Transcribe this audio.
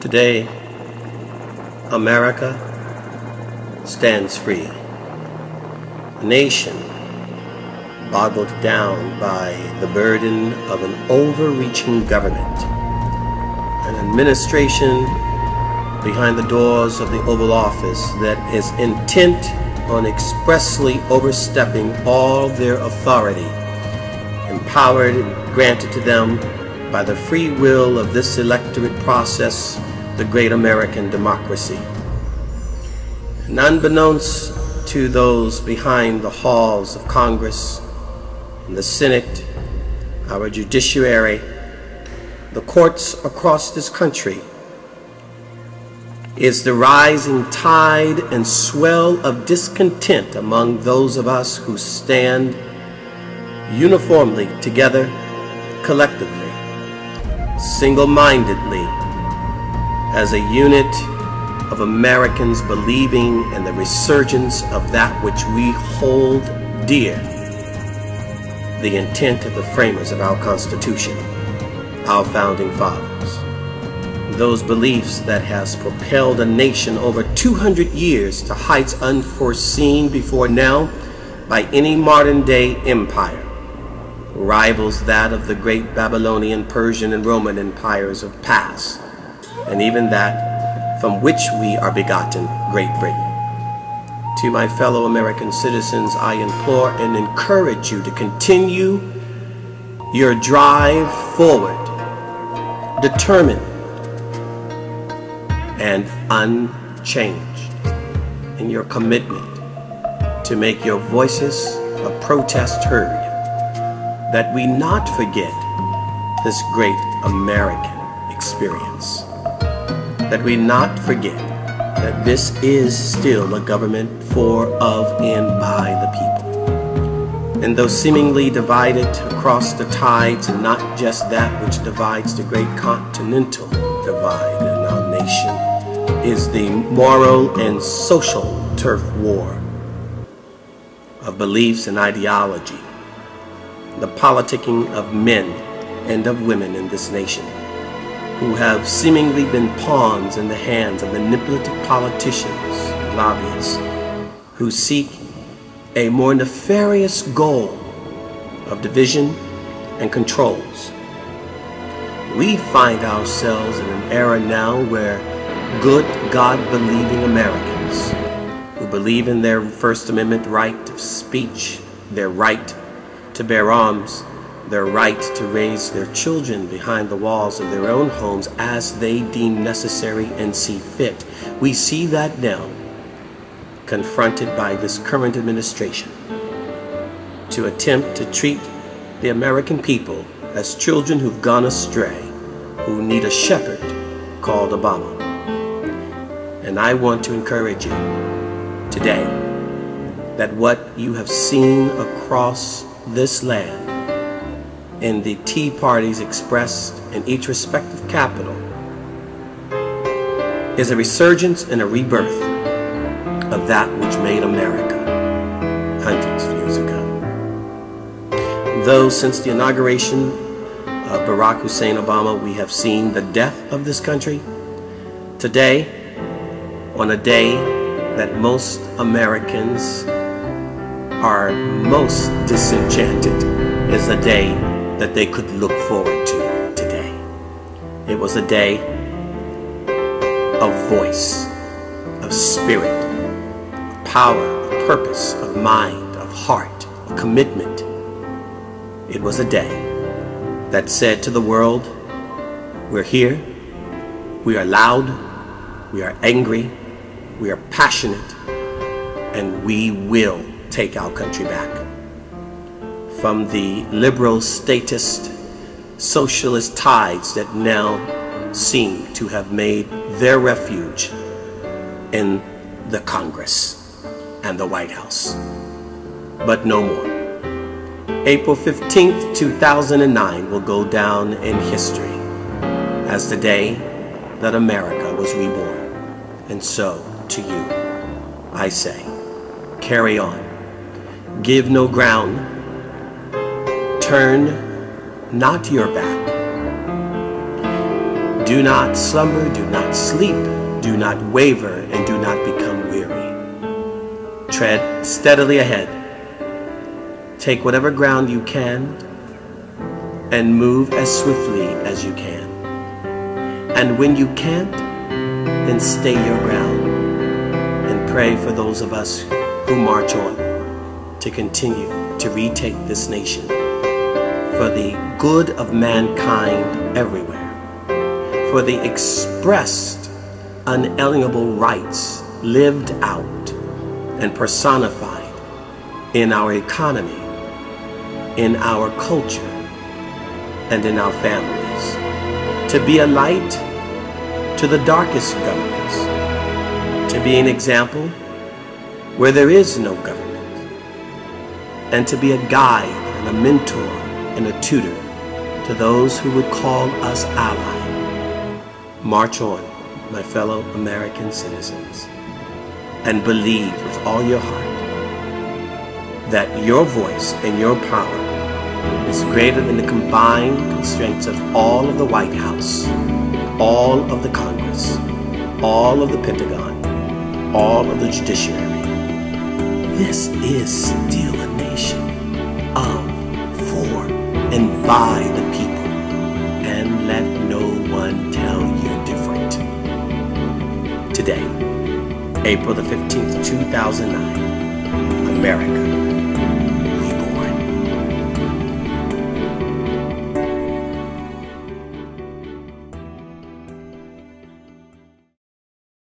Today, America stands free. A nation boggled down by the burden of an overreaching government, an administration behind the doors of the Oval Office that is intent on expressly overstepping all their authority, empowered and granted to them by the free will of this electorate process, the great American democracy. And unbeknownst to those behind the halls of Congress and the Senate, our judiciary, the courts across this country, is the rising tide and swell of discontent among those of us who stand uniformly together, collectively, single-mindedly, as a unit of Americans believing in the resurgence of that which we hold dear, the intent of the framers of our Constitution, our founding fathers. Those beliefs that has propelled a nation over 200 years to heights unforeseen before now by any modern-day empire, rivals that of the great Babylonian, Persian, and Roman empires of past, and even that from which we are begotten, Great Britain. To my fellow American citizens, I implore and encourage you to continue your drive forward, determined and unchanged in your commitment to make your voices of protest heard, that we not forget this great American experience, that we not forget that this is still a government for, of, and by the people. And though seemingly divided across the tides, and not just that which divides the great continental divide in our nation, is the moral and social turf war of beliefs and ideology, the politicking of men and of women in this nation, who have seemingly been pawns in the hands of manipulative politicians, lobbyists, who seek a more nefarious goal of division and controls. We find ourselves in an era now where good, God-believing Americans who believe in their First Amendment right of speech, their right to bear arms, their right to raise their children behind the walls of their own homes as they deem necessary and see fit. We see that now confronted by this current administration to attempt to treat the American people as children who've gone astray, who need a shepherd called Obama. And I want to encourage you today that what you have seen across this land in the Tea Parties expressed in each respective capital is a resurgence and a rebirth of that which made America hundreds of years ago. Though since the inauguration of Barack Hussein Obama we have seen the death of this country, today, on a day that most Americans are most disenchanted, is a day that they could look forward to today. It was a day of voice, of spirit, of power, of purpose, of mind, of heart, of commitment. It was a day that said to the world, we're here, we are loud, we are angry, we are passionate, and we will take our country back from the liberal, statist, socialist tides that now seem to have made their refuge in the Congress and the White House. But no more. April 15th, 2009 will go down in history as the day that America was reborn. And so, to you, I say, carry on. Give no ground. Turn not your back. Do not slumber, do not sleep, do not waver, and do not become weary. Tread steadily ahead. Take whatever ground you can and move as swiftly as you can. And when you can't, then stay your ground and pray for those of us who march on to continue to retake this nation for the good of mankind everywhere, for the expressed unalienable rights lived out and personified in our economy, in our culture, and in our families, to be a light to the darkest governments, to be an example where there is no government, and to be a guide and a mentor and a tutor to those who would call us ally. March on, my fellow American citizens, and believe with all your heart that your voice and your power is greater than the combined constraints of all of the White House, all of the Congress, all of the Pentagon, all of the judiciary. This is still a nation of, for, and by the people, and let no one tell you different. Today, April the 15th, 2009, America